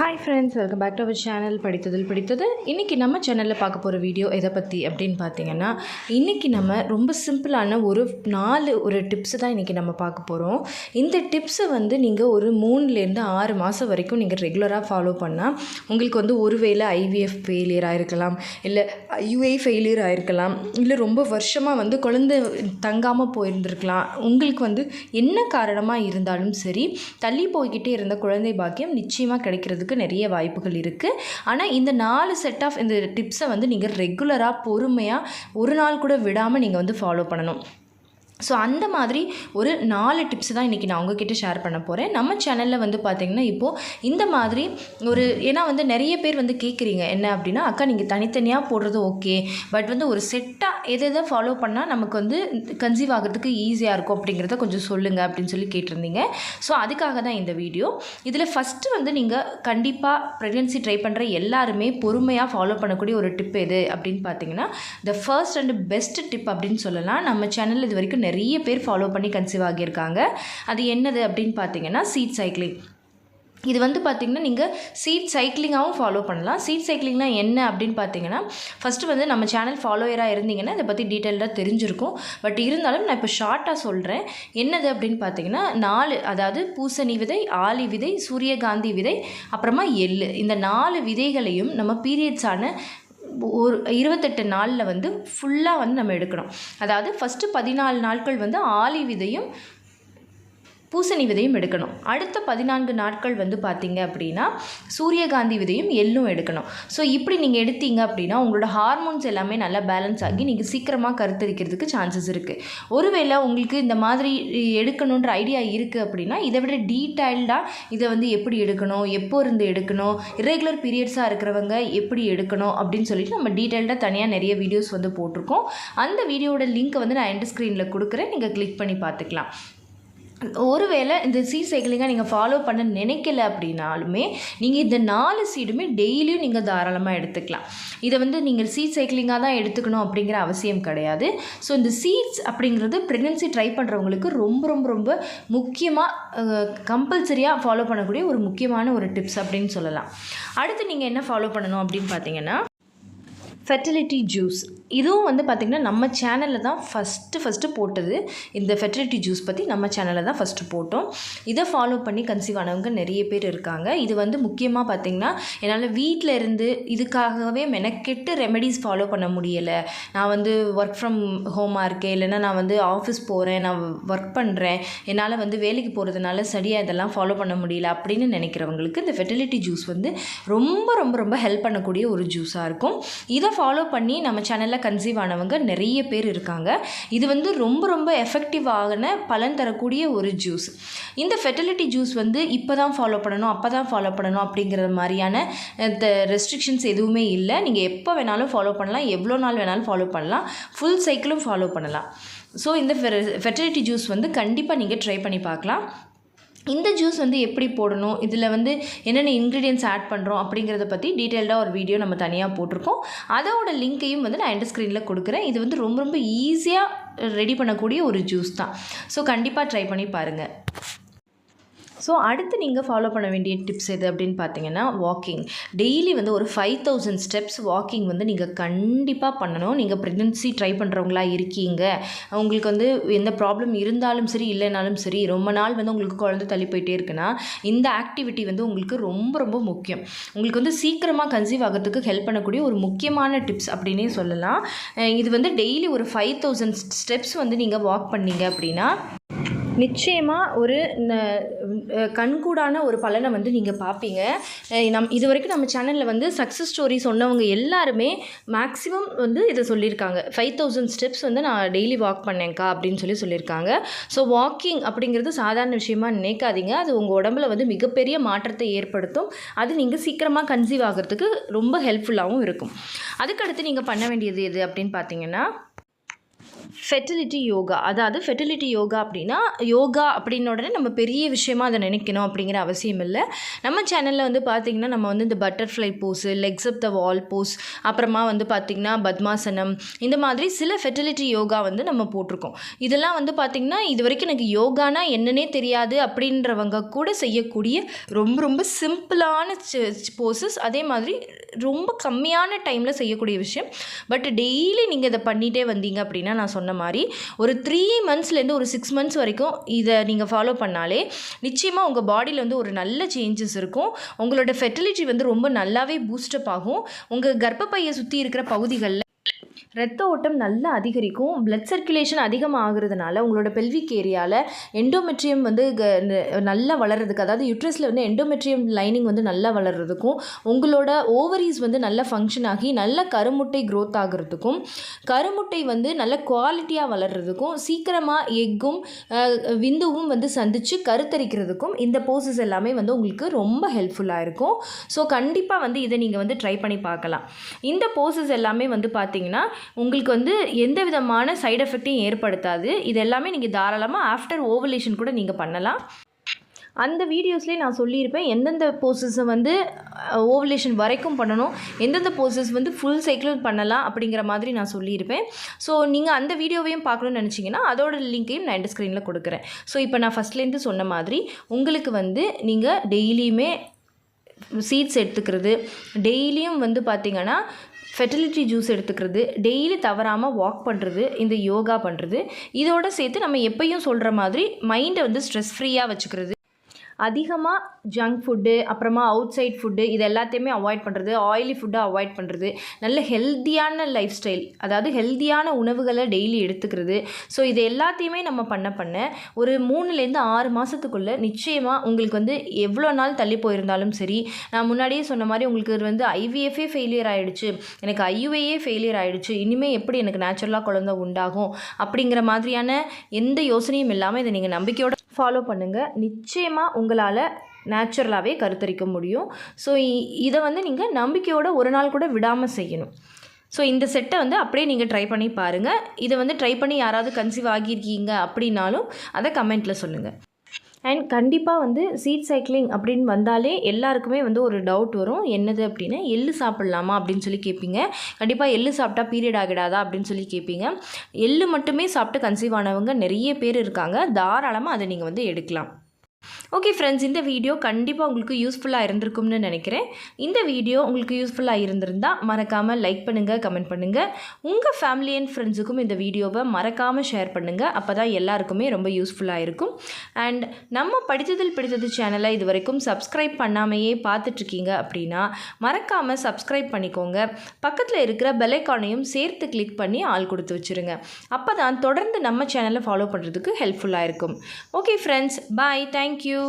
Hi friends, welcome back to our channel படித்ததில் பிடித்தது. இன்றைக்கி நம்ம சேனலில் பார்க்க போகிற வீடியோ எதை பற்றி அப்படின்னு பார்த்தீங்கன்னா, இன்றைக்கி நம்ம ரொம்ப சிம்பிளான ஒரு டிப்ஸு தான் இன்றைக்கி நம்ம பார்க்க போகிறோம். இந்த டிப்ஸை நீங்கள் ஒரு 3லேருந்து 6 மாதம் வரைக்கும் நீங்கள் ரெகுலராக ஃபாலோ பண்ணால் உங்களுக்கு ஒருவேளை ஐவிஎஃப் ஃபெயிலியர் ஆகிருக்கலாம், இல்லை ஐயுஐ ஃபெயிலியர் ஆகிருக்கலாம், இல்லை ரொம்ப வருஷமாக குழந்தை தங்காமல் போயிருந்துருக்கலாம். உங்களுக்கு என்ன காரணமாக இருந்தாலும் சரி, தள்ளி போய்கிட்டே இருந்த குழந்தை பாக்கியம் நிச்சயமாக கிடைக்கிறது நிறைய வாய்ப்புகள் இருக்குது. ஆனால் இந்த 4 செட் ஆஃப் இந்த டிப்ஸை நீங்கள் ரெகுலராக பொறுமையாக ஒரு நாள் கூட விடாமல் நீங்கள் ஃபாலோ பண்ணணும். ஸோ அந்த மாதிரி ஒரு 4 டிப்ஸ் தான் இன்றைக்கி நான் உங்ககிட்ட ஷேர் பண்ண போகிறேன். நம்ம சேனலில் பார்த்திங்கன்னா இப்போது இந்த மாதிரி ஏன்னா நிறைய பேர் கேட்குறீங்க என்ன அப்படின்னா, அக்கா நீங்கள் தனித்தனியாக போடுறது ஓகே, பட் ஒரு செட்டாக எதை ஃபாலோ பண்ணால் நமக்கு கன்சீவ் ஆகிறதுக்கு ஈஸியாக இருக்கும் அப்படிங்கிறத கொஞ்சம் சொல்லுங்கள் அப்படின்னு சொல்லி கேட்டிருந்தீங்க. ஸோ அதுக்காக தான் இந்த வீடியோ. இதில் ஃபஸ்ட்டு நீங்கள் கண்டிப்பாக ப்ரெக்னென்சி ட்ரை பண்ணுற எல்லாருமே பொறுமையாக ஃபாலோ பண்ணக்கூடிய ஒரு டிப் எது அப்படின்னு பார்த்தீங்கன்னா, the first and best tip அப்படின்னு சொல்லலாம். நம்ம சேனலில் இது வரைக்கும் நிறைய பேர் ஃபாலோ பண்ணி கன்சீவ் ஆகியிருக்காங்க. அது என்னது அப்படின்னு பார்த்தீங்கன்னா, சீட் சைக்கிளிங். இது பார்த்திங்கன்னா நீங்கள் சீட் சைக்கிளிங்காகவும் ஃபாலோ பண்ணலாம். சீட் சைக்கிளிங்னால் என்ன அப்படின்னு பார்த்தீங்கன்னா, ஃபஸ்ட்டு நம்ம சேனல் ஃபாலோயராக இருந்தீங்கன்னா இதை பற்றி டீட்டெயில்டாக தெரிஞ்சிருக்கும். பட் இருந்தாலும் நான் இப்போ ஷார்ட்டாக சொல்கிறேன். என்னது அப்படின்னு பார்த்தீங்கன்னா, 4, அதாவது பூசணி விதை, ஆளி விதை, சூரியகாந்தி விதை, அப்புறமா எள்ளு, இந்த 4 விதைகளையும் நம்ம பீரியட்ஸான ஒரு 28 நாளில் ஃபுல்லாக நம்ம எடுக்கணும். அதாவது ஃபஸ்ட்டு 14 நாட்கள் ஆளி விதையும் பூசணி விதையும் எடுக்கணும். அடுத்த 14 நாட்கள் பார்த்திங்க அப்படின்னா சூரியகாந்தி விதையும் எள்ளும் எடுக்கணும். ஸோ இப்படி நீங்கள் எடுத்தீங்க அப்படின்னா உங்களோட ஹார்மோன்ஸ் எல்லாமே நல்லா பேலன்ஸ் ஆகி நீங்கள் சீக்கிரமாக கருத்தரிக்கிறதுக்கு சான்சஸ் இருக்குது. ஒருவேளை உங்களுக்கு இந்த மாதிரி எடுக்கணுன்ற ஐடியா இருக்குது அப்படின்னா, இதை விட டீட்டெயில்டாக இதை எப்படி எடுக்கணும், எப்போ இருந்து எடுக்கணும், இரெகுலர் பீரியட்ஸாக இருக்கிறவங்க எப்படி எடுக்கணும் அப்படின்னு சொல்லிட்டு நம்ம டீட்டெயில்டாக தனியாக நிறைய வீடியோஸ் போட்டிருக்கோம். அந்த வீடியோட லிங்க்கை நான் எண்ட் ஸ்க்ரீனில் கொடுக்குறேன், நீங்கள் கிளிக் பண்ணி பார்த்துக்கலாம். ஒருவேளை இந்த சீட் சைக்கிளிங்காக நீங்கள் ஃபாலோ பண்ண நினைக்கல அப்படின்னாலுமே நீங்கள் இந்த 4 சீடுமே டெய்லியும் நீங்கள் தாராளமாக எடுத்துக்கலாம். இதை நீங்கள் சீட் சைக்கிளிங்காக தான் எடுத்துக்கணும் அப்படிங்கிற அவசியம் கிடையாது. ஸோ இந்த சீட்ஸ் அப்படிங்கிறது ப்ரெக்னென்சி ட்ரை பண்ணுறவங்களுக்கு ரொம்ப ரொம்ப ரொம்ப முக்கியமாக கம்பல்சரியாக ஃபாலோ பண்ணக்கூடிய ஒரு முக்கியமான ஒரு டிப்ஸ் அப்படின்னு சொல்லலாம். அடுத்து நீங்கள் என்ன ஃபாலோ பண்ணணும் அப்படின்னு பார்த்தீங்கன்னா, ஃபெர்டிலிட்டி ஜூஸ். இதுவும் பார்த்திங்கன்னா நம்ம சேனலில் தான் ஃபஸ்ட்டு போட்டது. இந்த ஃபெர்டிலிட்டி ஜூஸ் பற்றி நம்ம சேனலில் தான் ஃபஸ்ட்டு போட்டோம். இதை ஃபாலோ பண்ணி கன்சீவ் ஆனவங்க நிறைய பேர் இருக்காங்க. இது முக்கியமாக பார்த்திங்கன்னா, என்னால் வீட்டில் இருந்து இதுக்காகவே மெனக்கெட்டு ரெமெடிஸ் ஃபாலோ பண்ண முடியலை. நான் ஒர்க் ஃப்ரம் ஹோமாக இருக்கேன், இல்லைன்னா நான் ஆஃபீஸ் போகிறேன், நான் ஒர்க் பண்ணுறேன், என்னால் வேலைக்கு போகிறதுனால சரியாக இதெல்லாம் ஃபாலோ பண்ண முடியல அப்படின்னு நினைக்கிறவங்களுக்கு இந்த ஃபெர்டிலிட்டி ஜூஸ் ரொம்ப ரொம்ப ரொம்ப ஹெல்ப் பண்ணக்கூடிய ஒரு ஜூஸாக இருக்கும். இதை ஃபாலோ பண்ணி நம்ம சேனலில் கன்சீவ் ஆனவங்க நிறைய பேர் இருக்காங்க. இது ரொம்ப ரொம்ப எஃபெக்டிவான பலன் தரக்கூடிய ஒரு ஜூஸ். இந்த ஃபெர்டிலிட்டி ஜூஸ் இப்போ தான் ஃபாலோ பண்ணணும், அப்போ தான் ஃபாலோ பண்ணணும் அப்படிங்கிற மாதிரியான ரெஸ்ட்ரிக்ஷன்ஸ் எதுவுமே இல்லை. நீங்கள் எப்போ வேணாலும் ஃபாலோ பண்ணலாம், எவ்வளோ நாள் வேணாலும் ஃபாலோ பண்ணலாம், ஃபுல் சைக்கிளும் ஃபாலோ பண்ணலாம். ஸோ இந்த ஃபெர்டிலிட்டி ஜூஸ் கண்டிப்பாக நீங்கள் ட்ரை பண்ணி பார்க்கலாம். இந்த ஜூஸ் எப்படி போடணும், இதில் என்னென்ன இன்க்ரீடியன்ட்ஸ் ஆட் பண்ணுறோம் அப்படிங்கிறத பற்றி டீட்டெயில்டாக ஒரு வீடியோ நம்ம தனியாக போட்டிருக்கோம். அதோட லிங்க்கையும் நான் எண்ட் ஸ்க்ரீனில் கொடுக்குறேன். இது ரொம்ப ரொம்ப ஈஸியாக ரெடி பண்ணக்கூடிய ஒரு ஜூஸ் தான். ஸோ கண்டிப்பாக ட்ரை பண்ணி பாருங்கள். ஸோ அடுத்து நீங்கள் ஃபாலோ பண்ண வேண்டிய டிப்ஸ் எது அப்படின்னு பார்த்தீங்கன்னா, வாக்கிங். டெய்லி ஒரு 5000 ஸ்டெப்ஸ் வாக்கிங் நீங்கள் கண்டிப்பாக பண்ணணும். நீங்கள் ப்ரெக்னென்சி ட்ரை பண்ணுறவங்களா இருக்கீங்க, உங்களுக்கு எந்த ப்ராப்ளம் இருந்தாலும் சரி இல்லைனாலும் சரி, ரொம்ப நாள் உங்களுக்கு குழந்தை தள்ளி போயிட்டே இருக்குன்னா இந்த ஆக்டிவிட்டி உங்களுக்கு ரொம்ப ரொம்ப முக்கியம். உங்களுக்கு சீக்கிரமாக கன்சீவ் ஆகிறதுக்கு ஹெல்ப் பண்ணக்கூடிய ஒரு முக்கியமான டிப்ஸ் அப்படின்னே சொல்லலாம். இது டெய்லி ஒரு 5000 ஸ்டெப்ஸ் நீங்கள் வாக் பண்ணீங்க அப்படின்னா நிச்சயமாக ஒரு கண்கூடான ஒரு பலனை நீங்கள் பார்ப்பீங்க. இது வரைக்கும் நம்ம சேனலில் சக்ஸஸ் ஸ்டோரி சொன்னவங்க எல்லாருமே மேக்ஸிமம் இதை சொல்லியிருக்காங்க. 5000 ஸ்டெப்ஸ் நான் டெய்லி வாக் பண்ணேன்க்கா அப்படின்னு சொல்லியிருக்காங்க. ஸோ வாக்கிங் அப்படிங்கிறது சாதாரண விஷயமா நினைக்காதீங்க. அது உங்கள் உடம்புல மிகப்பெரிய மாற்றத்தை ஏற்படுத்தும். அது நீங்கள் சீக்கிரமாக கன்சீவ் ஆகிறதுக்கு ரொம்ப ஹெல்ப்ஃபுல்லாகவும் இருக்கும். அதுக்கடுத்து நீங்கள் பண்ண வேண்டியது எது அப்படின்னு பார்த்தீங்கன்னா, ஃபெர்டிலிட்டி யோகா. அதாவது ஃபெர்டிலிட்டி யோகா அப்படின்னா, யோகா அப்படின்ன உடனே நம்ம பெரிய விஷயமா அதை நினைக்கணும் அப்படிங்கிற அவசியம் இல்லை. நம்ம சேனலில் வந்து பார்த்திங்கன்னா, நம்ம வந்து இந்த பட்டர்ஃப்ளை போஸு, லெக்ஸ் அப் த வால் போஸ், அப்புறமா வந்து பார்த்திங்கன்னா பத்மாசனம், இந்த மாதிரி சில ஃபெர்டிலிட்டி யோகா வந்து நம்ம போட்டிருக்கோம். இதெல்லாம் வந்து பார்த்திங்கன்னா, இது வரைக்கும் எனக்கு யோகானா என்னன்னே தெரியாது அப்படின்றவங்க கூட செய்யக்கூடிய ரொம்ப ரொம்ப சிம்பிளான போஸஸ். அதே மாதிரி ரொம்ப கம்மியான டைமில் செய்யக்கூடிய விஷயம். பட் டெய்லி நீங்கள் இதை பண்ணிகிட்டே வந்தீங்க அப்படின்னா, நான் சொன்ன மாதிரி ஒரு 3 மந்த்ஸ்லேருந்து ஒரு 6 மந்த்ஸ் வரைக்கும் இதை நீங்கள் ஃபாலோ பண்ணாலே நிச்சயமாக உங்கள் பாடியில் வந்து ஒரு நல்ல சேஞ்சஸ் இருக்கும். உங்களோட ஃபெர்டிலிட்டி வந்து ரொம்ப நல்லாவே பூஸ்டப் ஆகும். உங்கள் கர்ப்பப்பையை சுற்றி இருக்கிற பகுதிகளில் ரத்த ஓட்டம் நல்லா அதிகரிக்கும். பிளட் சர்க்குலேஷன் அதிகமாகிறதுனால உங்களோட பெல்விக் ஏரியாவில் எண்டோமெட்ரியம் வந்து நல்லா வளர்கிறதுக்கு, அதாவது யூட்ரஸில் வந்து எண்டோமெட்ரியம் லைனிங் வந்து நல்லா வளர்கிறதுக்கும், உங்களோட ஓவரிஸ் வந்து நல்லா ஃபங்க்ஷன் ஆகி நல்ல கருமுட்டை க்ரோத் ஆகிறதுக்கும், கருமுட்டை வந்து நல்ல குவாலிட்டியாக வளர்கிறதுக்கும், சீக்கிரமாக எக்கும் விந்துவும் வந்து சந்தித்து கருத்தரிக்கிறதுக்கும் இந்த போஸஸ் எல்லாமே வந்து உங்களுக்கு ரொம்ப ஹெல்ப்ஃபுல்லாக இருக்கும். ஸோ கண்டிப்பாக வந்து இதை நீங்கள் வந்து ட்ரை பண்ணி பார்க்கலாம். இந்த போஸஸ் எல்லாமே வந்து பார்த்திங்கன்னா உங்களுக்கு வந்து எந்த விதமான சைடு எஃபெக்டையும் ஏற்படுத்தாது. இது எல்லாமே நீங்கள் தாராளமாக ஆஃப்டர் ஓவலேஷன் கூட நீங்கள் பண்ணலாம். அந்த வீடியோஸ்லேயே நான் சொல்லியிருப்பேன் எந்தெந்த போஸஸை வந்து ஓவலேஷன் வரைக்கும் பண்ணணும், எந்தெந்த போஸஸ் வந்து ஃபுல் சைக்கிள் பண்ணலாம் அப்படிங்கிற மாதிரி நான் சொல்லியிருப்பேன். ஸோ நீங்கள் அந்த வீடியோவையும் பார்க்கணுன்னு நினச்சிங்கன்னா அதோட லிங்க்கையும் நான் இந்த ஸ்க்ரீனில் கொடுக்குறேன். ஸோ இப்போ நான் ஃபஸ்ட்லேருந்து சொன்ன மாதிரி உங்களுக்கு வந்து நீங்கள் டெய்லியுமே சீட்ஸ் எடுத்துக்கிறது, டெய்லியும் வந்து பார்த்திங்கன்னா ஃபெர்டிலிட்டி ஜூஸ் எடுத்துக்கிறது, டெய்லி தவறாமல் வாக் பண்ணுறது, இந்த யோகா பண்ணுறது, இதோடு சேர்த்து நம்ம எப்பயும் சொல்கிற மாதிரி மைண்டை வந்து ஸ்ட்ரெஸ் ஃப்ரீயாக வச்சுக்கிறது, அதிகமாக ஜங்க் ஃபுட்டு, அப்புறமா அவுட் சைட் ஃபுட்டு இது எல்லாத்தையுமே அவாய்ட் பண்ணுறது, ஆயிலி ஃபுட்டை அவாய்ட் பண்ணுறது, நல்ல ஹெல்த்தியான லைஃப் ஸ்டைல், அதாவது ஹெல்த்தியான உணவுகளை டெய்லி எடுத்துக்கிறது. ஸோ இது எல்லாத்தையுமே நம்ம பண்ண ஒரு 3லேருந்து 6 மாதத்துக்குள்ளே நிச்சயமாக உங்களுக்கு வந்து எவ்வளோ நாள் தள்ளி போயிருந்தாலும் சரி, நான் முன்னாடியே சொன்ன மாதிரி உங்களுக்கு வந்து ஐவிஎஃப்ஏ ஃபெயிலியர் ஆகிடுச்சு, எனக்கு ஐயுஏயே ஃபெயிலியர் ஆகிடுச்சு, இனிமேல் எப்படி எனக்கு நேச்சுரலாக குழந்தை உண்டாகும் அப்படிங்கிற மாதிரியான எந்த யோசனையும் இல்லாமல் இதை நீங்கள் நம்பிக்கையோடு ஃபாலோ பண்ணுங்கள். நிச்சயமாக உங்களால் நேச்சுரலாகவே கருத்தரிக்க முடியும். ஸோ இதை வந்து நீங்கள் நம்பிக்கையோடு ஒரு நாள் கூட விடாமல் செய்யணும். ஸோ இந்த செட்டை வந்து அப்படியே நீங்கள் ட்ரை பண்ணி பாருங்கள். இதை வந்து ட்ரை பண்ணி யாராவது கன்சீவ் ஆகியிருக்கீங்க அப்படின்னாலும் அதை கமெண்ட்டில் சொல்லுங்கள். அண்ட் கண்டிப்பாக வந்து சீட் சைக்கிளிங் அப்படின்னு வந்தாலே எல்லாருக்குமே வந்து ஒரு டவுட் வரும். என்னது அப்படின்னா, எள்ளு சாப்பிட்லாமா அப்படின்னு சொல்லி கேட்பீங்க. கண்டிப்பாக எள்ளு சாப்பிட்டா பீரியட் ஆகிடாதா அப்படின்னு சொல்லி கேட்பீங்க. எள்ளு மட்டுமே சாப்பிட்டு கன்சீவ் ஆனவங்க நிறைய பேர் இருக்காங்க. தாராளமாக அதை நீங்கள் வந்து எடுக்கலாம். ஓகே ஃப்ரெண்ட்ஸ், இந்த வீடியோ கண்டிப்பாக உங்களுக்கு யூஸ்ஃபுல்லாக இருந்திருக்கும்னு நினைக்கிறேன். இந்த வீடியோ உங்களுக்கு யூஸ்ஃபுல்லாக இருந்திருந்தால் மறக்காமல் லைக் பண்ணுங்கள், கமெண்ட் பண்ணுங்கள். உங்கள் ஃபேமிலி அண்ட் ஃப்ரெண்ட்ஸுக்கும் இந்த வீடியோவை மறக்காமல் ஷேர் பண்ணுங்கள். அப்போ தான் எல்லாருக்குமே ரொம்ப யூஸ்ஃபுல்லாக இருக்கும். அண்ட் நம்ம படித்ததில் பிடித்தது சேனலை இது வரைக்கும் சப்ஸ்கிரைப் பண்ணாமையே பார்த்துட்ருக்கீங்க அப்படின்னா மறக்காமல் சப்ஸ்கிரைப் பண்ணிக்கோங்க. பக்கத்தில் இருக்கிற பெல் ஐக்கானையும் சேர்த்து கிளிக் பண்ணி ஆள் கொடுத்து வச்சுருங்க. அப்போ தான் தொடர்ந்து நம்ம சேனலை ஃபாலோ பண்ணுறதுக்கு ஹெல்ப்ஃபுல்லாக இருக்கும். ஓகே ஃப்ரெண்ட்ஸ், பாய், தேங்க்யூ.